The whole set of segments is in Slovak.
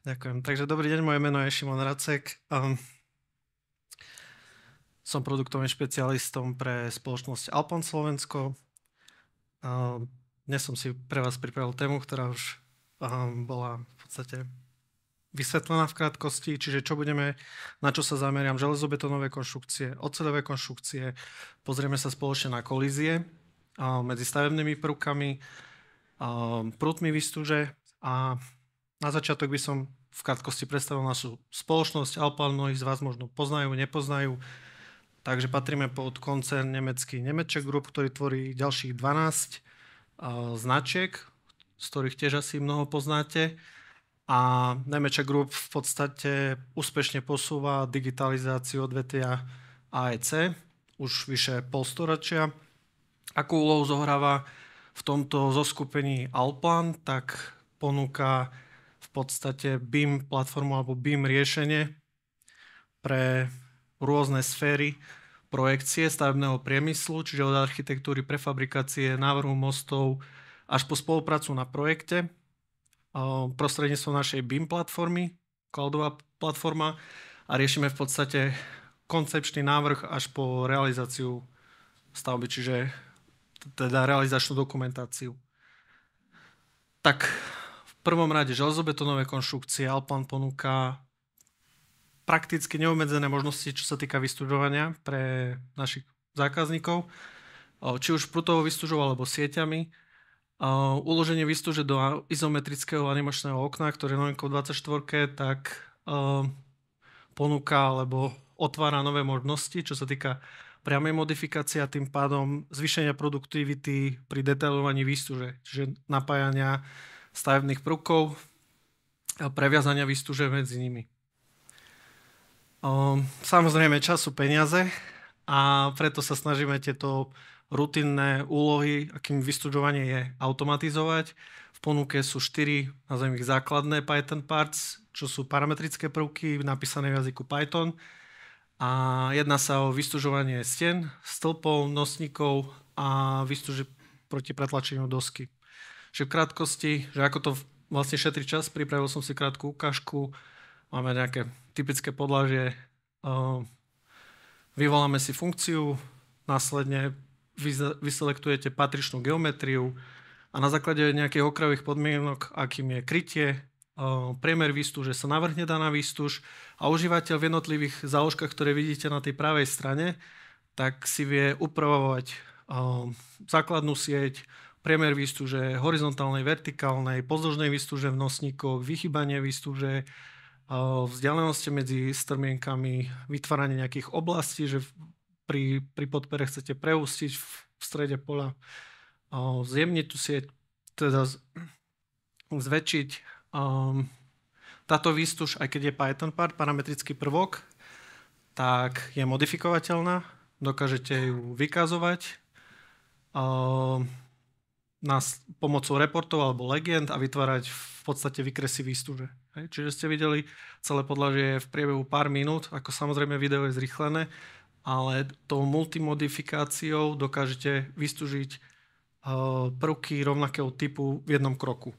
Ďakujem. Takže dobrý deň, moje meno je Šimon Racek. Som produktovým špecialistom pre spoločnosť Alpon Slovensko. Dnes som si pre vás pripravil tému, ktorá už bola v podstate vysvetlená v krátkosti, čiže na čo sa zameriam, železobetónové konštrukcie, oceľové konštrukcie, pozrieme sa spoločne na kolízie medzi stavebnými prvkami, prúdmi výstuže a na začiatok by som v krátkosti predstavil našu spoločnosť Alplan, mnohí z vás možno poznajú, nepoznajú, takže patríme pod koncern nemecký Nemetschek Group, ktorý tvorí ďalších 12 značiek, z ktorých tiež asi mnoho poznáte. A Nemetschek Group v podstate úspešne posúva digitalizáciu odvetvia AEC už vyše polstoročia. Akú úlohu zohráva v tomto zoskupení Alplan, tak ponúka v podstate BIM platformu alebo BIM riešenie pre rôzne sféry projekcie stavebného priemyslu, čiže od architektúry, prefabrikácie, návrhu mostov až po spoluprácu na projekte prostredníctvom našej BIM platformy, cloudová platforma, a riešime v podstate koncepčný návrh až po realizáciu stavby, čiže teda realizačnú dokumentáciu. Tak v prvom rade železobetónové konštrukcie. Alplan ponúka prakticky neobmedzené možnosti, čo sa týka vystužovania pre našich zákazníkov, či už prútovou výstužou alebo sieťami. Uloženie výstuže do izometrického animačného okna, ktoré je novinkou v 24, tak ponúka alebo otvára nové možnosti, čo sa týka priamej modifikácie a tým pádom zvýšenia produktivity pri detailovaní výstuže, čiže napájania stavebných prvkov a previazania výstuže medzi nimi. Samozrejme, čas sú peniaze a preto sa snažíme tieto rutinné úlohy, akým vystužovanie je, automatizovať. V ponuke sú 4, nazvem ich základné Python parts, čo sú parametrické prvky napísané v jazyku Python. A jedná sa o vystužovanie stien, stĺpov, nosníkov a výstuže proti pretlačeniu dosky. Že v krátkosti, že ako to vlastne šetrí čas, pripravil som si krátku ukážku. Máme nejaké typické podlažie. Vyvoláme si funkciu, následne vyselektujete patričnú geometriu a na základe nejakých okrajových podmienok, akým je krytie, priemer výstuže sa navrhne daná výstuž a užívateľ v jednotlivých záložkách, ktoré vidíte na tej pravej strane, tak si vie upravovať základnú sieť, priemer výstuže, horizontálnej, vertikálnej, pozdĺžnej výstuže v nosníkoch, vychýbanie výstuže, vzdialenosti medzi strmienkami, vytváranie nejakých oblastí, že pri podpere chcete preústiť v strede pola, zjemniť tú sieť, teda zväčšiť. Táto výstuž, aj keď je Python part, parametrický prvok, tak je modifikovateľná, dokážete ju vykazovať pomocou reportov alebo legend a vytvárať v podstate výkresy výstuže. Čiže ste videli, celé podlažie je v priebehu pár minút, ako samozrejme video je zrýchlené, ale tou multimodifikáciou dokážete vystúžiť prvky rovnakého typu v jednom kroku.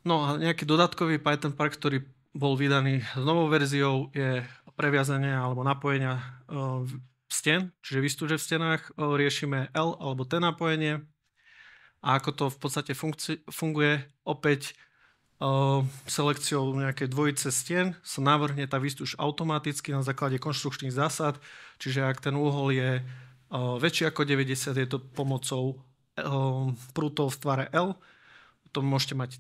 No a nejaký dodatkový Python park, ktorý bol vydaný s novou verziou, je previazanie alebo napojenia stien, čiže výstuže v stenách riešime L alebo T napojenie. A ako to v podstate funguje, opäť selekciou nejakej dvojice stien sa navrhne tá výstuž automaticky na základe konštrukčných zásad, čiže ak ten úhol je väčší ako 90, je to pomocou prútov v tvare L, potom môžete mať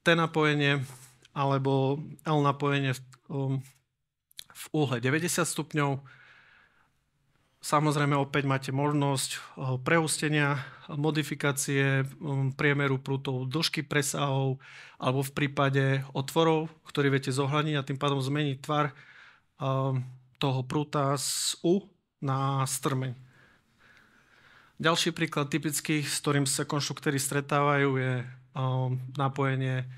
T napojenie alebo L napojenie v úhle 90 stupňov. Samozrejme opäť máte možnosť preústenia, modifikácie priemeru prútov, dĺžky presahov alebo v prípade otvorov, ktorý viete zohľadniť a tým pádom zmeniť tvar toho prúta z U na strmeň. Ďalší príklad typický, s ktorým sa konštruktéri stretávajú, je napojenie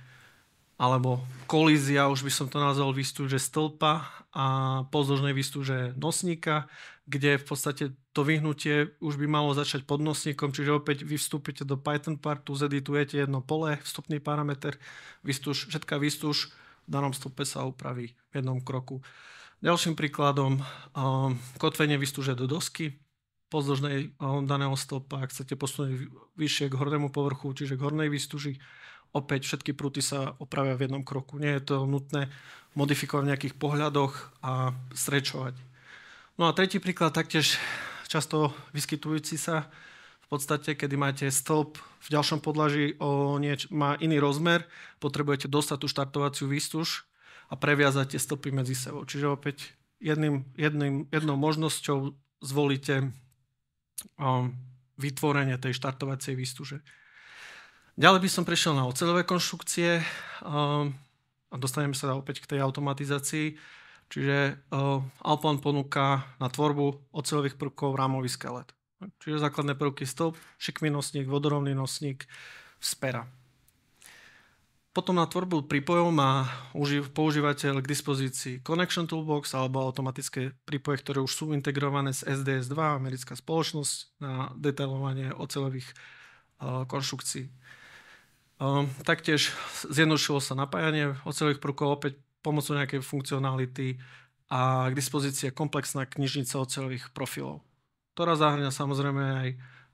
alebo kolízia, už by som to nazval výstuže stĺpa a pozdĺžnej výstuže nosníka, kde v podstate to vyhnutie už by malo začať pod nosníkom, čiže opäť vy vstúpite do Python partu, zeditujete jedno pole, vstupný parameter, všetká výstuž v danom stĺpe sa upraví v jednom kroku. Ďalším príkladom, kotvenie výstuže do dosky, pozdĺžnej daného stĺpa, ak chcete posunúť vyššie k hornému povrchu, čiže k hornej výstuži, opäť všetky prúty sa opravia v jednom kroku. Nie je to nutné modifikovať v nejakých pohľadoch a strečovať. No a tretí príklad, taktiež často vyskytujúci sa, v podstate, kedy máte stĺp v ďalšom podlaží má iný rozmer, potrebujete dostať tú štartovaciu výstuž a previazať tie stĺpy medzi sebou. Čiže opäť jednou možnosťou zvolíte vytvorenie tej štartovacej výstuže. Ďalej by som prešiel na oceľové konštrukcie a dostaneme sa opäť k tej automatizácii. Čiže Allplan ponúka na tvorbu oceľových prvkov rámový skelet. Čiže základné prvky stĺp, šikmý nosník, vodorovný nosník, spera. Potom na tvorbu prípojov má používateľ k dispozícii Connection Toolbox alebo automatické prípoje, ktoré už sú integrované z SDS2, americká spoločnosť, na detailovanie oceľových konštrukcií. Taktiež zjednodušilo sa napájanie oceľových prvkov opäť pomocou nejakej funkcionality a k dispozícii je komplexná knižnica oceľových profilov, ktorá zahŕňa samozrejme aj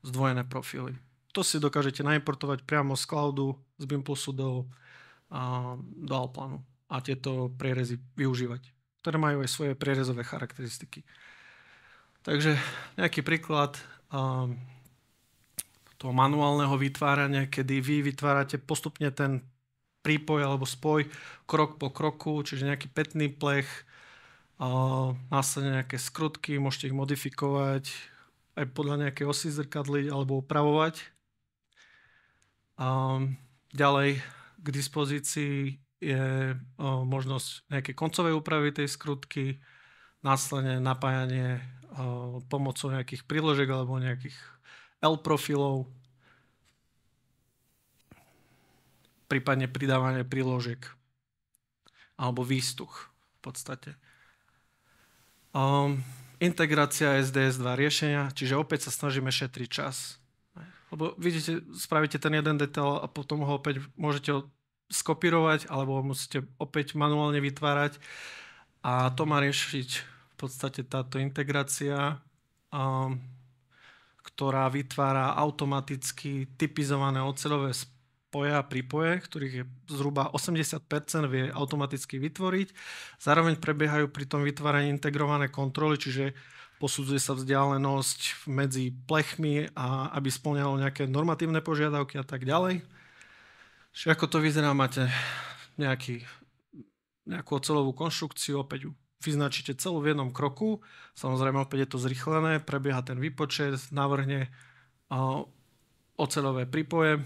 zdvojené profily. To si dokážete naimportovať priamo z cloudu, z Bimpulsu do Allplanu a tieto prierezy využívať, ktoré majú aj svoje prierezové charakteristiky. Takže nejaký príklad toho manuálneho vytvárania, kedy vy vytvárate postupne ten prípoj alebo spoj krok po kroku, čiže nejaký pätný plech, následne nejaké skrutky, môžete ich modifikovať aj podľa nejakej osy zrkadliť alebo upravovať. Ďalej k dispozícii je možnosť nejakej koncovej úpravy tej skrutky, následne napájanie pomocou nejakých príložiek alebo nejakých L-profilov, prípadne pridávanie príložiek alebo výstuch v podstate. Integrácia SDS2 riešenia, čiže opäť sa snažíme šetriť čas. Lebo vidíte, spravíte ten jeden detail a potom ho opäť môžete skopírovať alebo musíte opäť manuálne vytvárať. A to má riešiť v podstate táto integrácia, ktorá vytvára automaticky typizované oceľové spoje a prípoje, ktorých je zhruba 80% vie automaticky vytvoriť. Zároveň prebiehajú pri tom vytváraní integrované kontroly, čiže posudzuje sa vzdialenosť medzi plechmi a aby spĺňalo nejaké normatívne požiadavky a tak ďalej. Čiže ako to vyzerá, máte nejakú oceľovú konštrukciu, opäť ju vyznačíte celú v jednom kroku. Samozrejme, opäť je to zrýchlené, prebieha ten výpočet, navrhne oceľové prípoje.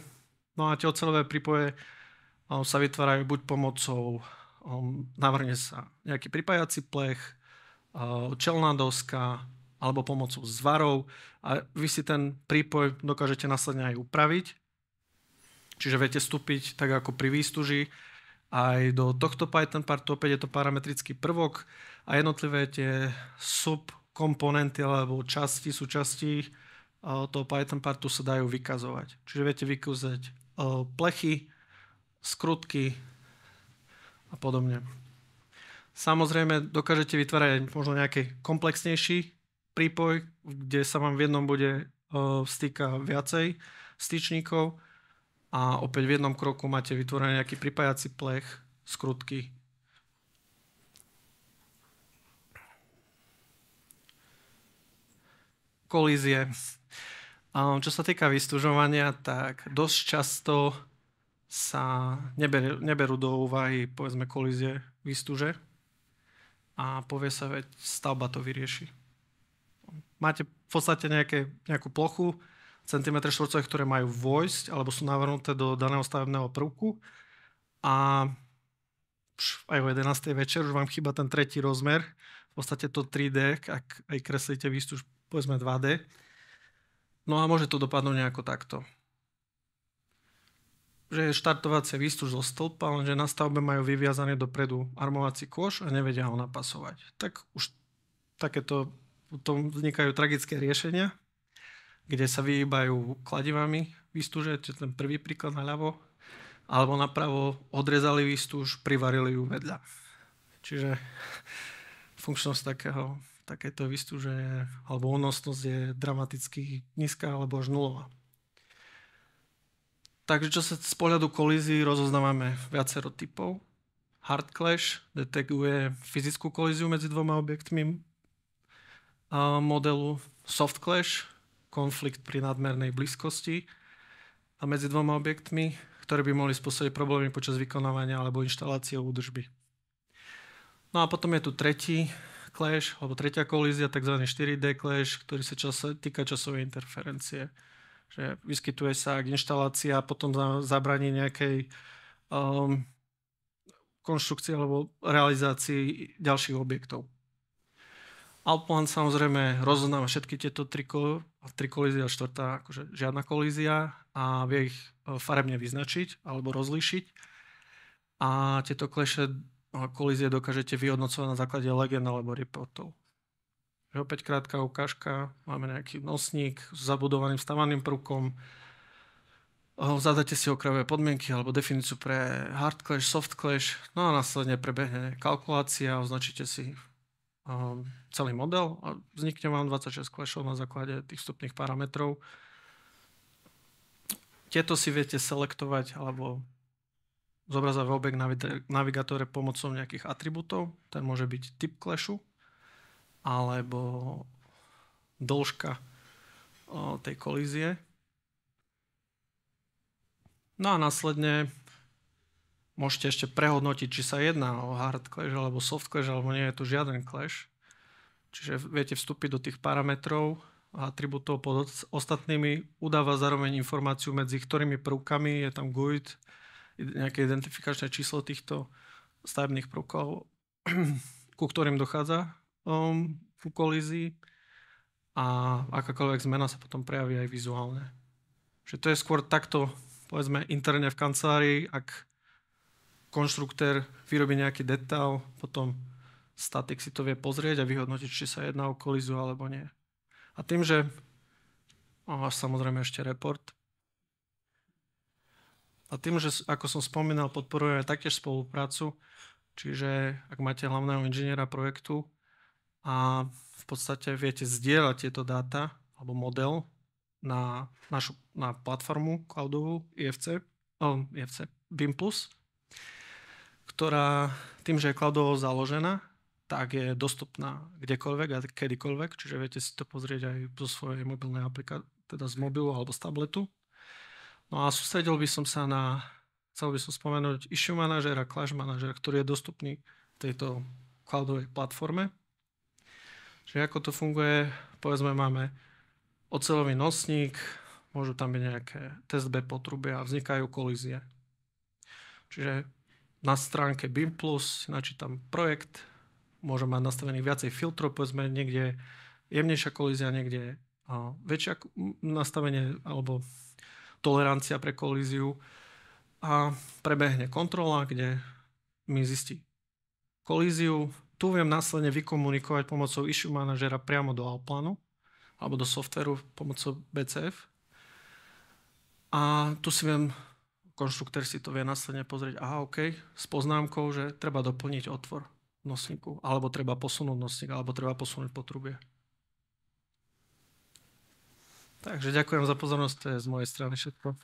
No a tie oceľové prípoje sa vytvárajú buď pomocou, navrhne sa nejaký pripájací plech, čelná doska alebo pomocou zvarov a vy si ten prípoj dokážete následne aj upraviť. Čiže viete vstúpiť tak ako pri výstuži aj do tohto Python partu, opäť je to parametrický prvok a jednotlivé tie subkomponenty alebo súčasti toho Python partu sa dajú vykazovať. Čiže viete vykázať plechy, skrutky a podobne. Samozrejme, dokážete vytvárať možno nejaký komplexnejší prípoj, kde sa vám v jednom bode stýka viacej styčníkov a opäť v jednom kroku máte vytvorený nejaký pripájací plech, skrutky. Kolízie. Čo sa týka vystúžovania, tak dosť často sa neberú do úvahy, povedzme, kolízie výstuže a povie sa, veď stavba to vyrieši. Máte v podstate nejakú plochu, centimetre štvorcové, ktoré majú vojsť alebo sú navrhnuté do daného stavebného prvku a aj o 11. večer už vám chýba ten tretí rozmer, v podstate to 3D, ak aj kreslíte výstuž, povedzme 2D. No a môže to dopadnúť nejako takto. že je štartovacia výstuž zo stĺpa, lenže na stavbe majú vyviazaný dopredu armovací kôš a nevedia ho napasovať. Tak už takéto potom vznikajú tragické riešenia, kde sa vyhýbajú kladivami výstuže, to je ten prvý príklad naľavo, alebo napravo odrezali výstuž, privarili ju vedľa. Čiže funkčnosť takéto výstuže alebo únosnosť je dramaticky nízka alebo až nulová. Takže čo sa z pohľadu kolízií rozoznávame viacero typov. Hard clash detekuje fyzickú kolíziu medzi dvoma objektmi modelu. Soft clash, konflikt pri nadmernej blízkosti a medzi dvoma objektmi, ktoré by mohli spôsobiť problémy počas vykonávania alebo inštalácie údržby. No a potom je tu tretí clash, alebo tretia kolízia, tzv. 4D clash, ktorý sa týka časovej interferencie. Že vyskytuje sa, ak inštalácia potom zabraní nejakej konštrukcii alebo realizácii ďalších objektov. Alplan samozrejme rozoznáva všetky tieto tri kolízie a štvrtá akože žiadna kolízia a vie ich farebne vyznačiť alebo rozlíšiť. A tieto kolízie dokážete vyhodnocovať na základe legend alebo reportov. Opäť krátka ukážka. Máme nejaký nosník s zabudovaným stávaným prvkom. Zadáte si okrajové podmienky alebo definíciu pre hard clash, soft clash. No a následne prebehne kalkulácia, označíte si celý model a vznikne vám 26 clashov na základe tých vstupných parametrov. Tieto si viete selektovať alebo zobrazovať objekt na navigátore pomocou nejakých atribútov. Ten môže byť typ clashu alebo dĺžka tej kolízie. No a následne môžete ešte prehodnotiť, či sa jedná o hard clash alebo soft clash, alebo nie je tu žiaden clash. Čiže viete vstúpiť do tých parametrov a atribútov pod ostatnými. Udáva zároveň informáciu, medzi ktorými prvkami je tam GUID, nejaké identifikačné číslo týchto stavebných prvkov, ku ktorým dochádza v kolízii a akákoľvek zmena sa potom prejaví aj vizuálne. Že to je skôr takto, povedzme, interne v kancelárii, ak konštruktér vyrobí nejaký detail, potom statik si to vie pozrieť a vyhodnotiť, či sa jedná o kolíziu alebo nie. A tým, že samozrejme ešte report. A tým, že ako som spomínal, podporujeme taktiež spoluprácu, čiže ak máte hlavného inžiniera projektu a v podstate viete zdieľať tieto dáta alebo model na platformu cloudovú IFC BIM+, ktorá tým, že je cloudovo založená, tak je dostupná kdekoľvek a kedykoľvek, čiže viete si to pozrieť aj zo svojej mobilnej aplikácie, teda z mobilu alebo z tabletu. No a sústredil by som sa chcel by som spomenúť Issue Manager a Clash Manager, ktorý je dostupný v tejto cloudovej platforme. Čiže ako to funguje, povedzme máme oceľový nosník, môžu tam byť nejaké test B potrubia a vznikajú kolízie. Čiže na stránke BIM+, načítam projekt, môžem mať nastavených viacej filtrov, povedzme niekde jemnejšia kolízia, niekde väčšia nastavenie alebo tolerancia pre kolíziu a prebehne kontrola, kde mi zistí kolíziu. Tu viem následne vykomunikovať pomocou Issue Managera priamo do Alplanu alebo do softvéru pomocou BCF. A tu si viem, konštruktér si to vie následne pozrieť, OK, s poznámkou, že treba doplniť otvor v nosníku, alebo treba posunúť nosník, alebo treba posunúť potrubie. Takže ďakujem za pozornosť, to je z mojej strany všetko.